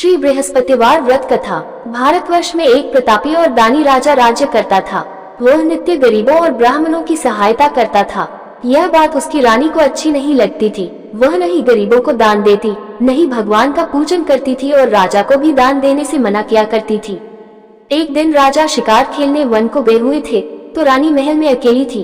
श्री बृहस्पतिवार व्रत कथा। भारतवर्ष में एक प्रतापी और दानी राजा राज्य करता था। वह नित्य गरीबों और ब्राह्मणों की सहायता करता था। यह बात उसकी रानी को अच्छी नहीं लगती थी। वह नहीं गरीबों को दान देती, नहीं भगवान का पूजन करती थी और राजा को भी दान देने से मना किया करती थी। एक दिन राजा शिकार खेलने वन को गए हुए थे तो रानी महल में अकेली थी।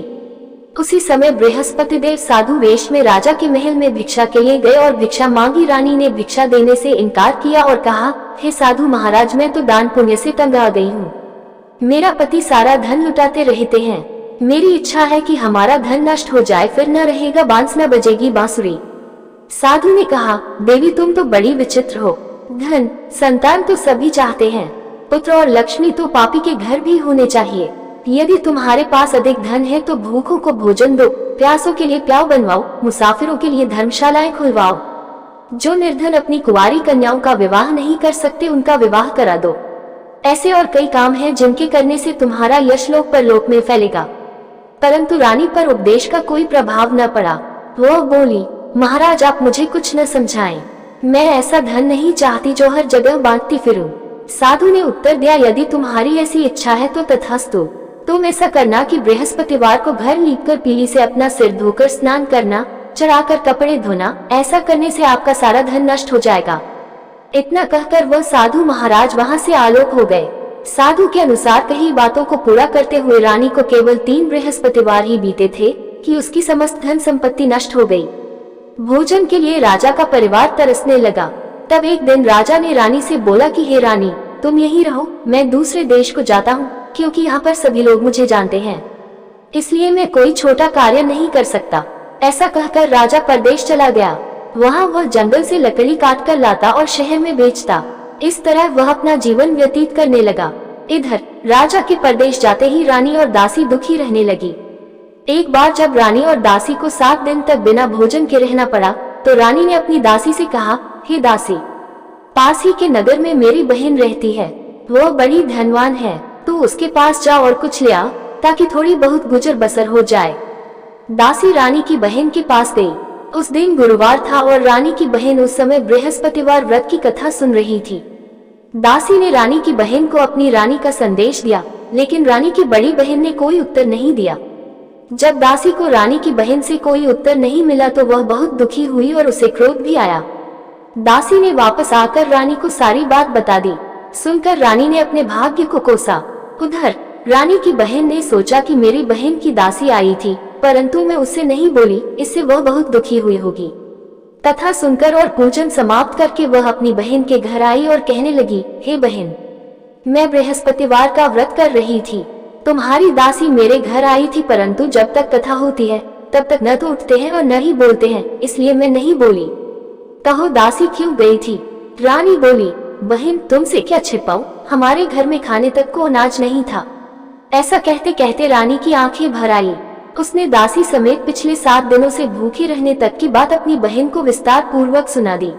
उसी समय बृहस्पति देव साधु वेश में राजा के महल में भिक्षा के लिए गए और भिक्षा मांगी। रानी ने भिक्षा देने से इनकार किया और कहा, हे साधु महाराज, मैं तो दान पुण्य से तंग आ गई हूँ। मेरा पति सारा धन लुटाते रहते हैं। मेरी इच्छा है कि हमारा धन नष्ट हो जाए, फिर न रहेगा बांस न बजेगी बांसुरी। साधु ने कहा, देवी तुम तो बड़ी विचित्र हो। धन संतान तो सभी चाहते हैं, पुत्र और लक्ष्मी तो पापी के घर भी होने चाहिए। यदि तुम्हारे पास अधिक धन है तो भूखों को भोजन दो, प्यासों के लिए प्याऊ बनवाओ, मुसाफिरों के लिए धर्मशालाएं खुलवाओ। जो निर्धन अपनी कुंवारी कन्याओं का विवाह नहीं कर सकते उनका विवाह करा दो। ऐसे और कई काम हैं जिनके करने से तुम्हारा यश लोक परलोक में फैलेगा। परंतु रानी पर उपदेश का कोई प्रभाव न पड़ा। वह बोली, महाराज आप मुझे कुछ न समझाएं। मैं ऐसा धन नहीं चाहती जो हर जगह बांटती फिरूं। साधु ने उत्तर दिया, यदि तुम्हारी ऐसी इच्छा है तो तथास्तु। तुम ऐसा करना कि बृहस्पतिवार को घर लीपकर पीली से अपना सिर धोकर स्नान करना, चढ़ाकर कपड़े धोना। ऐसा करने से आपका सारा धन नष्ट हो जाएगा। इतना कहकर वह साधु महाराज वहां से आलोक हो गए। साधु के अनुसार कही बातों को पूरा करते हुए रानी को केवल 3 बृहस्पतिवार ही बीते थे कि उसकी समस्त धन संपत्ति नष्ट हो गई। भोजन के लिए राजा का परिवार तरसने लगा। तब एक दिन राजा ने रानी से बोला कि हे रानी, तुम यहीं रहो, मैं दूसरे देश को जाता हूँ, क्योंकि यहाँ पर सभी लोग मुझे जानते हैं, इसलिए मैं कोई छोटा कार्य नहीं कर सकता। ऐसा कहकर राजा परदेश चला गया। वहाँ वह जंगल से लकड़ी काट कर लाता और शहर में बेचता। इस तरह वह अपना जीवन व्यतीत करने लगा। इधर राजा के परदेश जाते ही रानी और दासी दुखी रहने लगी। एक बार जब रानी और दासी को 7 दिन तक बिना भोजन के रहना पड़ा तो रानी ने अपनी दासी से कहा, हे दासी, पास ही के नगर में मेरी बहन रहती है, वह बड़ी धनवान है, तू उसके पास जा और कुछ ले आ ताकि थोड़ी बहुत गुजर बसर हो जाए। दासी रानी की बहन के पास गई। उस दिन गुरुवार था और रानी की बहन उस समय बृहस्पतिवार व्रत की कथा सुन रही थी। दासी ने रानी की बहन को अपनी रानी का संदेश दिया, लेकिन रानी की बड़ी बहन ने कोई उत्तर नहीं दिया। जब दासी को रानी की बहन से कोई उत्तर नहीं मिला तो वह बहुत दुखी हुई और उसे क्रोध भी आया। दासी ने वापस आकर रानी को सारी बात बता दी। सुनकर रानी ने अपने भाग्य को कोसा। उधर रानी की बहन ने सोचा कि मेरी बहन की दासी आई थी, परंतु मैं उससे नहीं बोली, इससे वह बहुत दुखी हुई होगी। कथा सुनकर और पूजन समाप्त करके वह अपनी बहन के घर आई और कहने लगी, हे बहन, मैं बृहस्पतिवार का व्रत कर रही थी। तुम्हारी दासी मेरे घर आई थी, परंतु जब तक कथा होती है तब तक न तो उठते हैं और न ही बोलते हैं, इसलिए मैं नहीं बोली। कहो दासी क्यों गई थी? रानी बोली, बहन तुमसे क्या छिपाऊं, हमारे घर में खाने तक को अनाज नहीं था। ऐसा कहते कहते रानी की आंखें भर आई। उसने दासी समेत पिछले 7 दिनों से भूखे रहने तक की बात अपनी बहन को विस्तार पूर्वक सुना दी।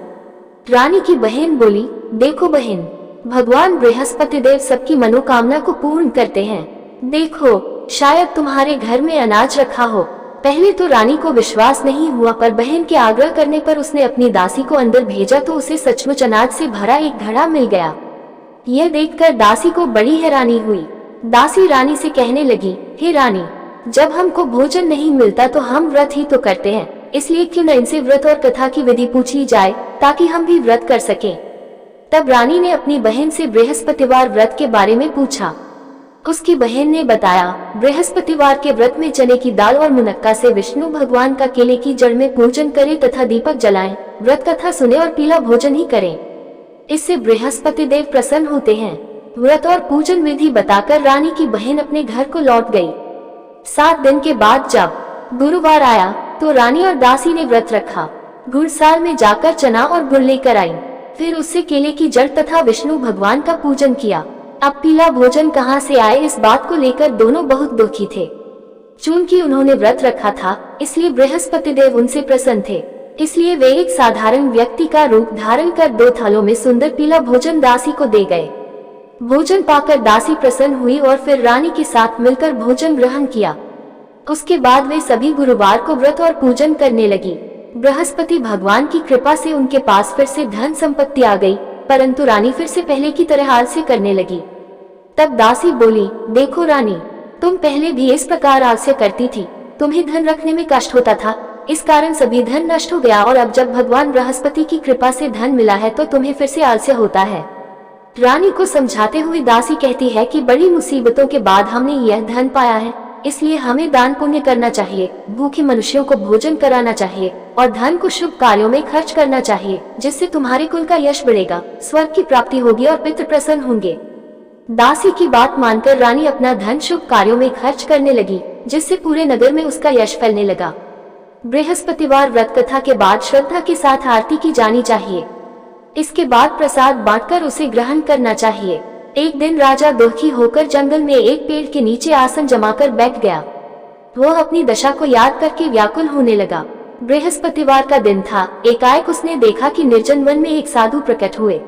रानी की बहन बोली, देखो बहन, भगवान बृहस्पति देव सबकी मनोकामना को पूर्ण करते हैं। देखो, शायद तुम्हारे घर में अनाज रखा हो। पहले तो रानी को विश्वास नहीं हुआ, पर बहन के आग्रह करने पर उसने अपनी दासी को अंदर भेजा तो उसे सचमुच अनाज से भरा एक घड़ा मिल गया। यह देखकर दासी को बड़ी हैरानी हुई। दासी रानी से कहने लगी, हे रानी, जब हमको भोजन नहीं मिलता तो हम व्रत ही तो करते हैं, इसलिए क्यों न इनसे व्रत और कथा की विधि पूछ ली जाए ताकि हम भी व्रत कर सकें। तब रानी ने अपनी बहन से बृहस्पतिवार व्रत के बारे में पूछा। उसकी बहन ने बताया, बृहस्पतिवार के व्रत में चने की दाल और मुनक्का से विष्णु भगवान का केले की जड़ में पूजन करें तथा दीपक जलाएं, व्रत कथा सुने और पीला भोजन ही करें। इससे बृहस्पति देव प्रसन्न होते हैं। व्रत और पूजन विधि बताकर रानी की बहन अपने घर को लौट गई। 7 दिन के बाद जब गुरुवार आया तो रानी और दासी ने व्रत रखा। गुड़साल में जाकर चना और गुड़ लेकर आई, फिर उससे केले की जड़ तथा विष्णु भगवान का पूजन किया। अब पीला भोजन कहाँ से आए, इस बात को लेकर दोनों बहुत दुखी थे। चूंकि उन्होंने व्रत रखा था इसलिए बृहस्पति देव उनसे प्रसन्न थे, इसलिए वे एक साधारण व्यक्ति का रूप धारण कर 2 थालों में सुंदर पीला भोजन दासी को दे गए। भोजन पाकर दासी प्रसन्न हुई और फिर रानी के साथ मिलकर भोजन ग्रहण किया। उसके बाद वे सभी गुरुवार को व्रत और पूजन करने लगी। बृहस्पति भगवान की कृपा से उनके पास फिर से धन संपत्ति आ गई। परंतु रानी फिर से पहले की तरह आलस्य करने लगी। तब दासी बोली, देखो रानी, तुम पहले भी इस प्रकार आलस्य करती थी, तुम्हें धन रखने में कष्ट होता था, इस कारण सभी धन नष्ट हो गया, और अब जब भगवान बृहस्पति की कृपा से धन मिला है तो तुम्हें फिर से आलस्य होता है। रानी को समझाते हुए दासी कहती है कि बड़ी मुसीबतों के बाद हमने यह धन पाया है, इसलिए हमें दान पुण्य करना चाहिए, भूखे मनुष्यों को भोजन कराना चाहिए और धन को शुभ कार्यों में खर्च करना चाहिए, जिससे तुम्हारे कुल का यश बढ़ेगा, स्वर्ग की प्राप्ति होगी और पितृ प्रसन्न होंगे। दासी की बात मानकर रानी अपना धन शुभ कार्यों में खर्च करने लगी, जिससे पूरे नगर में उसका यश फैलने लगा। बृहस्पतिवार व्रत कथा के बाद श्रद्धा के साथ आरती की जानी चाहिए। इसके बाद प्रसाद बांटकर उसे ग्रहण करना चाहिए। एक दिन राजा दुखी होकर जंगल में एक पेड़ के नीचे आसन जमाकर बैठ गया। वह अपनी दशा को याद करके व्याकुल होने लगा। बृहस्पतिवार का दिन था। एकाएक उसने देखा कि निर्जन वन में एक साधु प्रकट हुए।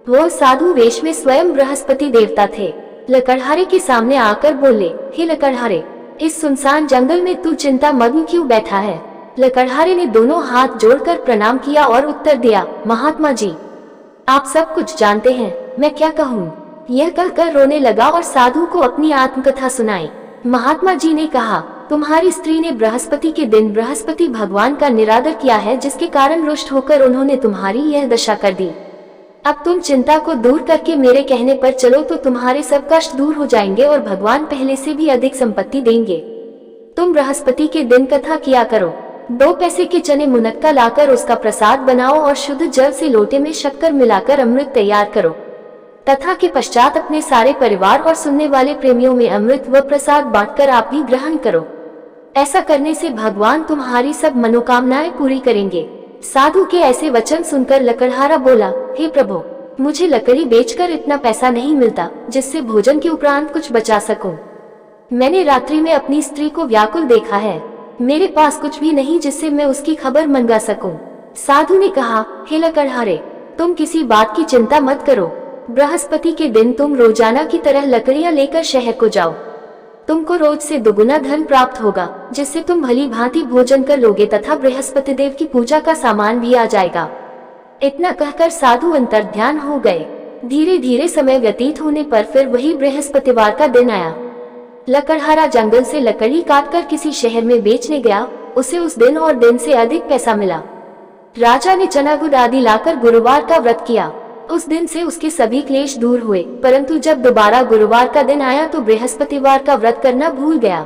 वह साधु वेश में स्वयं बृहस्पति देवता थे। लकड़हारे के सामने आकर बोले, हे लकड़हारे, इस सुनसान जंगल में तू चिंता मग्न क्यों बैठा है? लकड़हारे ने दोनों हाथ जोड़कर प्रणाम किया और उत्तर दिया, महात्मा जी, आप सब कुछ जानते हैं, मैं क्या कहूँ? यह कहकर रोने लगा और साधु को अपनी आत्मकथा सुनाई। महात्मा जी ने कहा, तुम्हारी स्त्री ने बृहस्पति के दिन बृहस्पति भगवान का निरादर किया है, जिसके कारण रुष्ट होकर उन्होंने तुम्हारी यह दशा कर दी। अब तुम चिंता को दूर करके मेरे कहने पर चलो तो तुम्हारे सब कष्ट दूर हो जाएंगे और भगवान पहले से भी अधिक संपत्ति देंगे। तुम बृहस्पति के दिन कथा किया करो। 2 पैसे के चने मुनक्का लाकर उसका प्रसाद बनाओ और शुद्ध जल से लोटे में शक्कर मिलाकर अमृत तैयार करो। कथा के पश्चात अपने सारे परिवार और सुनने वाले प्रेमियों में अमृत व प्रसाद बांटकर आप भी ग्रहण करो। ऐसा करने से भगवान तुम्हारी सब मनोकामनाएं पूरी करेंगे। साधु के ऐसे वचन सुनकर लकड़हारा बोला, हे प्रभु, मुझे लकड़ी बेचकर इतना पैसा नहीं मिलता जिससे भोजन के उपरांत कुछ बचा सकूं। मैंने रात्रि में अपनी स्त्री को व्याकुल देखा है, मेरे पास कुछ भी नहीं जिससे मैं उसकी खबर मंगा सकूं। साधु ने कहा, हे लकड़हारे, तुम किसी बात की चिंता मत करो। बृहस्पति के दिन तुम रोजाना की तरह लकड़ियां लेकर शहर को जाओ। तुमको रोज से दुगुना धन प्राप्त होगा, जिससे तुम भली भांति भोजन कर लोगे तथा बृहस्पति देव की पूजा का सामान भी आ जाएगा। इतना कहकर साधु अंतर्ध्यान हो गए। धीरे धीरे समय व्यतीत होने पर फिर वही बृहस्पतिवार का दिन आया। लकड़हारा जंगल से लकड़ी काटकर किसी शहर में बेचने गया। उसे उस दिन और दिन से अधिक पैसा मिला। राजा ने चना गुड़ आदि लाकर गुरुवार का व्रत किया। उस दिन से उसके सभी क्लेश दूर हुए, परंतु जब दोबारा गुरुवार का दिन आया तो बृहस्पतिवार का व्रत करना भूल गया।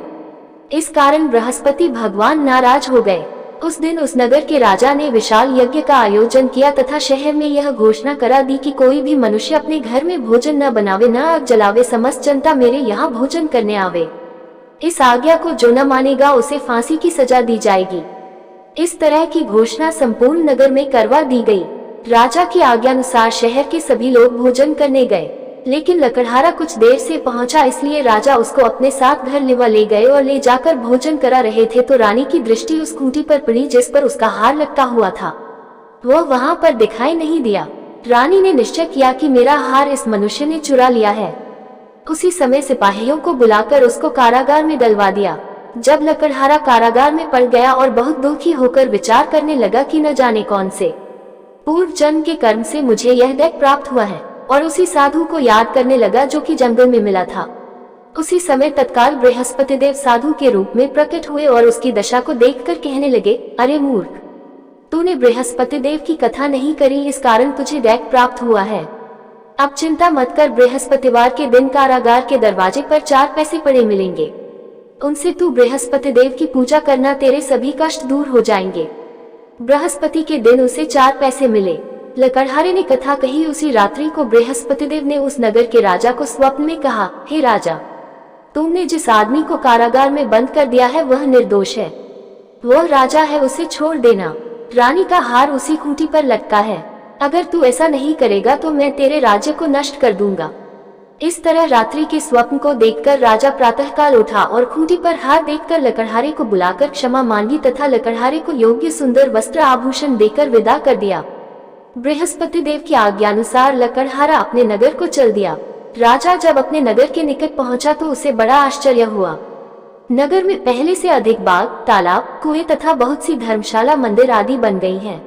इस कारण बृहस्पति भगवान नाराज हो गए। उस दिन उस नगर के राजा ने विशाल यज्ञ का आयोजन किया तथा शहर में यह घोषणा करा दी कि कोई भी मनुष्य अपने घर में भोजन न बनावे, न आग जलावे, समस्त जनता मेरे यहाँ भोजन करने आवे। इस आज्ञा को जो न मानेगा उसे फांसी की सजा दी जाएगी। इस तरह की घोषणा संपूर्ण नगर में करवा दी गई। राजा की आज्ञानुसार शहर के सभी लोग भोजन करने गए, लेकिन लकड़हारा कुछ देर से पहुंचा, इसलिए राजा उसको अपने साथ घर ले गए और ले जाकर भोजन करा रहे थे तो रानी की दृष्टि उस खूंटी पर पड़ी जिस पर उसका हार लटका हुआ था। वह वहां पर दिखाई नहीं दिया। रानी ने निश्चय किया कि मेरा हार इस मनुष्य ने चुरा लिया है। उसी समय सिपाहियों को बुलाकर उसको कारागार में डलवा दिया। जब लकड़हारा कारागार में पड़ गया और बहुत दुखी होकर विचार करने लगा कि न जाने कौन से पूर्व जन्म के कर्म से मुझे यह दैत्य प्राप्त हुआ है, और उसी साधु को याद करने लगा जो कि जंगल में मिला था। उसी समय तत्काल बृहस्पति देव साधु के रूप में प्रकट हुए और उसकी दशा को देखकर कहने लगे, अरे मूर्ख, तूने बृहस्पति देव की कथा नहीं करी, इस कारण तुझे दैत्य प्राप्त हुआ है। अब चिंता मत कर, बृहस्पतिवार के दिन कारागार के दरवाजे पर 4 पैसे पड़े मिलेंगे। उनसे तू बृहस्पति देव की पूजा करना, तेरे सभी कष्ट दूर हो जाएंगे। बृहस्पति के दिन उसे 4 पैसे मिले। लकड़हारे ने कथा कही। उसी रात्रि को बृहस्पति देव ने उस नगर के राजा को स्वप्न में कहा, हे राजा, तुमने जिस आदमी को कारागार में बंद कर दिया है वह निर्दोष है। वह राजा है, उसे छोड़ देना। रानी का हार उसी खूंटी पर लटका है। अगर तू ऐसा नहीं करेगा तो मैं तेरे राज्य को नष्ट कर दूंगा। इस तरह रात्रि के स्वप्न को देखकर राजा प्रातःकाल उठा और खूंटी पर हार देखकर लकड़हारे को बुलाकर क्षमा मांगी तथा लकड़हारे को योग्य सुंदर वस्त्र आभूषण देकर विदा कर दिया। बृहस्पति देव की आज्ञानुसार लकड़हारा अपने नगर को चल दिया। राजा जब अपने नगर के निकट पहुंचा तो उसे बड़ा आश्चर्य हुआ। नगर में पहले से अधिक बाग, तालाब, कुएं तथा बहुत सी धर्मशाला, मंदिर आदि बन गई हैं।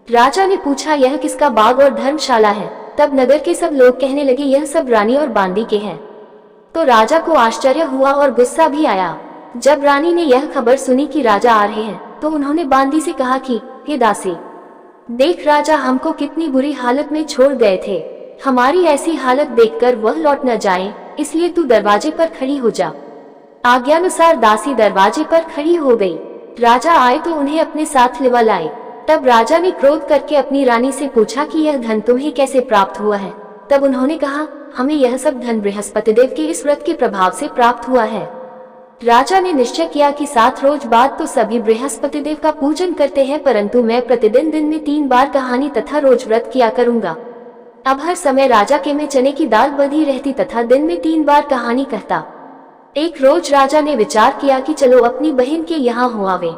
राजा ने पूछा, यह किसका बाग और धर्मशाला है? तब नगर के सब लोग कहने लगे यह सब रानी और बांदी के हैं। तो राजा को आश्चर्य हुआ और गुस्सा भी आया। जब रानी ने यह खबर सुनी कि राजा आ रहे हैं, तो उन्होंने बांदी से कहा कि हे दासी, देख राजा हमको कितनी बुरी हालत में छोड़ गए थे, हमारी ऐसी हालत देखकर वह लौट न जाए, इसलिए तू दरवाजे पर खड़ी हो जा। आज्ञानुसार दासी दरवाजे पर खड़ी हो गई। राजा आए तो उन्हें अपने साथ लिवा लाए। तब राजा ने क्रोध करके अपनी रानी से पूछा कि यह धन तुम्हें कैसे प्राप्त हुआ है। तब उन्होंने कहा, हमें यह सब धन बृहस्पति देव के इस व्रत के प्रभाव से प्राप्त हुआ है। राजा ने निश्चय किया कि 7 रोज बाद तो सभी बृहस्पति देव का पूजन करते हैं, परंतु मैं प्रतिदिन दिन में 3 बार कहानी तथा रोज व्रत किया करूंगा। अब हर समय राजा के में चने की दाल बंधी रहती तथा दिन में 3 बार कहानी कहता। एक रोज राजा ने विचार किया कि चलो अपनी बहन के यहाँ हो आवे।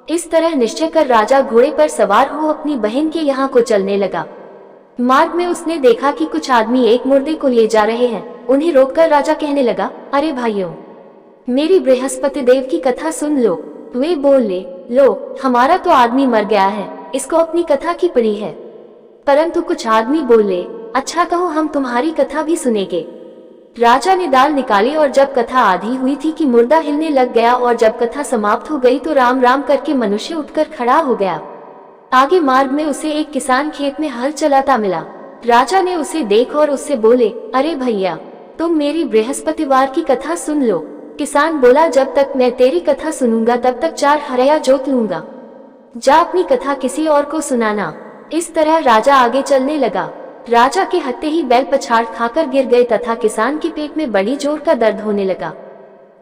इस तरह निश्चय कर राजा घोड़े पर सवार हो अपनी बहन के यहाँ को चलने लगा। मार्ग में उसने देखा कि कुछ आदमी एक मुर्दे को ले जा रहे हैं। उन्हें रोककर राजा कहने लगा, अरे भाइयों, मेरी बृहस्पति देव की कथा सुन लो। वे बोले, लो हमारा तो आदमी मर गया है, इसको अपनी कथा की पड़ी है। परंतु कुछ आदमी बोले, अच्छा कहो हम तुम्हारी कथा भी सुनेंगे। राजा ने दाल निकाली और जब कथा आधी हुई थी कि मुर्दा हिलने लग गया और जब कथा समाप्त हो गई तो राम राम करके मनुष्य उठकर खड़ा हो गया। आगे मार्ग में उसे एक किसान खेत में हल चलाता मिला। राजा ने उसे देख और उससे बोले, अरे भैया, तुम मेरी बृहस्पतिवार की कथा सुन लो। किसान बोला, जब तक मैं तेरी कथा सुनूंगा तब तक 4 हरया जोत लूंगा। जा अपनी कथा किसी और को सुनाना। इस तरह राजा आगे चलने लगा। राजा के हत्ते ही बैल पछाड़ खाकर गिर गए तथा किसान के पेट में बड़ी जोर का दर्द होने लगा।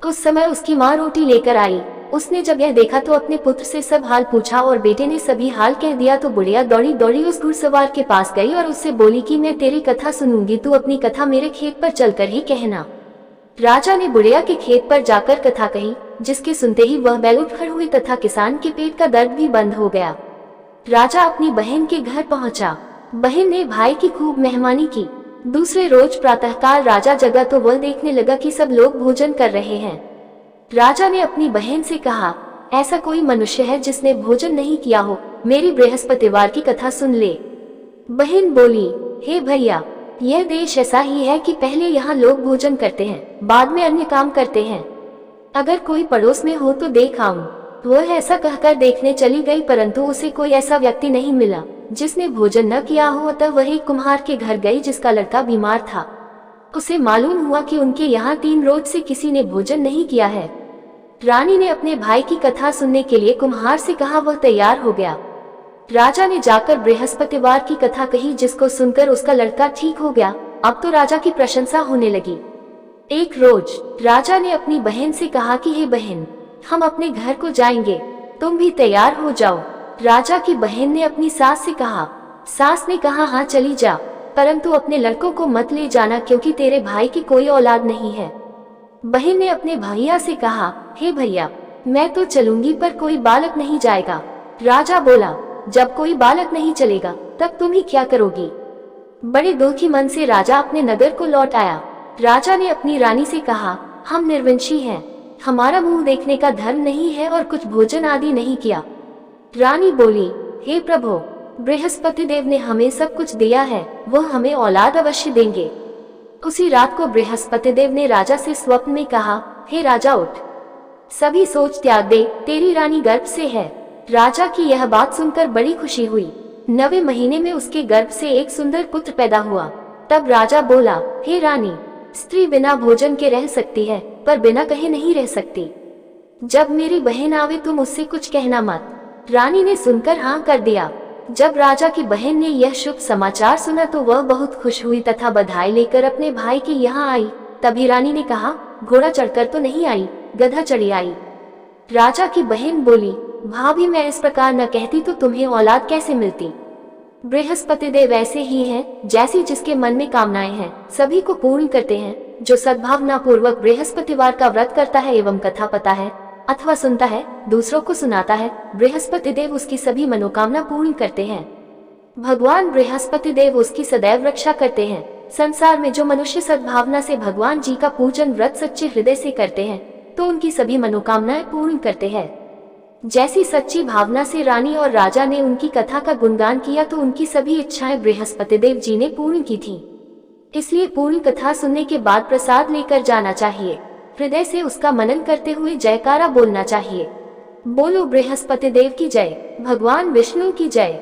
उस समय उसकी माँ रोटी लेकर आई। उसने जब यह देखा तो अपने पुत्र से सब हाल पूछा और बेटे ने सभी हाल कह दिया। तो बुढ़िया दौड़ी दौड़ी उस घुड़सवार के पास गई और उससे बोली कि मैं तेरी कथा सुनूंगी, तू अपनी कथा मेरे खेत पर चलकर ही कहना। राजा ने बुढ़िया के खेत पर जाकर कथा कही, जिसके सुनते ही वह बैल उठ खड़ी हुई तथा किसान के पेट का दर्द भी बंद हो गया। राजा अपनी बहन के घर पहुंचा। बहन ने भाई की खूब मेहमानी की। दूसरे रोज प्रातःकाल राजा जगा तो वह देखने लगा कि सब लोग भोजन कर रहे हैं। राजा ने अपनी बहन से कहा, ऐसा कोई मनुष्य है जिसने भोजन नहीं किया हो, मेरी बृहस्पतिवार की कथा सुन ले। बहन बोली, हे भैया, यह देश ऐसा ही है कि पहले यहाँ लोग भोजन करते हैं, बाद में अन्य काम करते हैं। अगर कोई पड़ोस में हो तो देख आऊं। वह ऐसा कहकर देखने चली गई, परंतु उसे कोई ऐसा व्यक्ति नहीं मिला जिसने भोजन न किया हो। अतः वह एक कुम्हार के घर गई जिसका लड़का बीमार था। उसे मालूम हुआ कि उनके यहाँ 3 रोज से किसी ने भोजन नहीं किया है। रानी ने अपने भाई की कथा सुनने के लिए कुम्हार से कहा। वह तैयार हो गया। राजा ने जाकर बृहस्पतिवार की कथा कही, जिसको सुनकर उसका लड़का ठीक हो गया। अब तो राजा की प्रशंसा होने लगी। एक रोज राजा ने अपनी बहन से कहा कि हे बहन, हम अपने घर को जाएंगे, तुम भी तैयार हो जाओ। राजा की बहन ने अपनी सास से कहा। सास ने कहा, हाँ चली जा, परंतु अपने लड़कों को मत ले जाना, क्योंकि तेरे भाई की कोई औलाद नहीं है। बहन ने अपने भैया से कहा, हे भैया, मैं तो चलूंगी पर कोई बालक नहीं जाएगा। राजा बोला, जब कोई बालक नहीं चलेगा तब तुम ही क्या करोगी। बड़े दुखी मन से राजा अपने नगर को लौट आया। राजा ने अपनी रानी से कहा, हम निर्वंशी हैं, हमारा मुंह देखने का धर्म नहीं है और कुछ भोजन आदि नहीं किया। रानी बोली, हे प्रभु, बृहस्पति देव ने हमें सब कुछ दिया है, वह हमें औलाद अवश्य देंगे। उसी रात को बृहस्पति देव ने राजा से स्वप्न में कहा, हे राजा उठ, सभी सोच त्याग दे, तेरी रानी गर्भ से है। राजा की यह बात सुनकर बड़ी खुशी हुई। 9वें महीने में उसके गर्भ से एक सुंदर पुत्र पैदा हुआ। तब राजा बोला, हे रानी, स्त्री बिना भोजन के रह सकती है, पर बिना कहे नहीं रह सकती। जब मेरी बहन आवे तुम उससे कुछ कहना मत। रानी ने सुनकर हाँ कर दिया। जब राजा की बहन ने यह शुभ समाचार सुना तो वह बहुत खुश हुई तथा बधाई लेकर अपने भाई के यहाँ आई। तभी रानी ने कहा, घोड़ा चढ़कर तो नहीं आई, गधा चढ़ी आई। राजा की बहन बोली, भाभी, मैं इस प्रकार न कहती तो तुम्हें औलाद कैसे मिलती। बृहस्पति देव ऐसे ही हैं, जैसी जिसके मन में कामनाएं हैं सभी को पूर्ण करते हैं। जो सद्भावना पूर्वक बृहस्पतिवार का व्रत करता है एवं कथा पता है अथवा सुनता है, दूसरों को सुनाता है, बृहस्पति देव उसकी सभी मनोकामना पूर्ण करते हैं। भगवान बृहस्पति देव उसकी सदैव रक्षा करते हैं। संसार में जो मनुष्य सद्भावना से भगवान जी का पूजन व्रत सच्चे हृदय से करते हैं तो उनकी सभी मनोकामनाएं पूर्ण करते हैं। जैसी सच्ची भावना से रानी और राजा ने उनकी कथा का गुणगान किया तो उनकी सभी इच्छाएं बृहस्पतिदेव जी ने पूर्ण की थीं। इसलिए पूर्ण कथा सुनने के बाद प्रसाद लेकर जाना चाहिए। हृदय से उसका मनन करते हुए जयकारा बोलना चाहिए। बोलो बृहस्पतिदेव की जय, भगवान विष्णु की जय।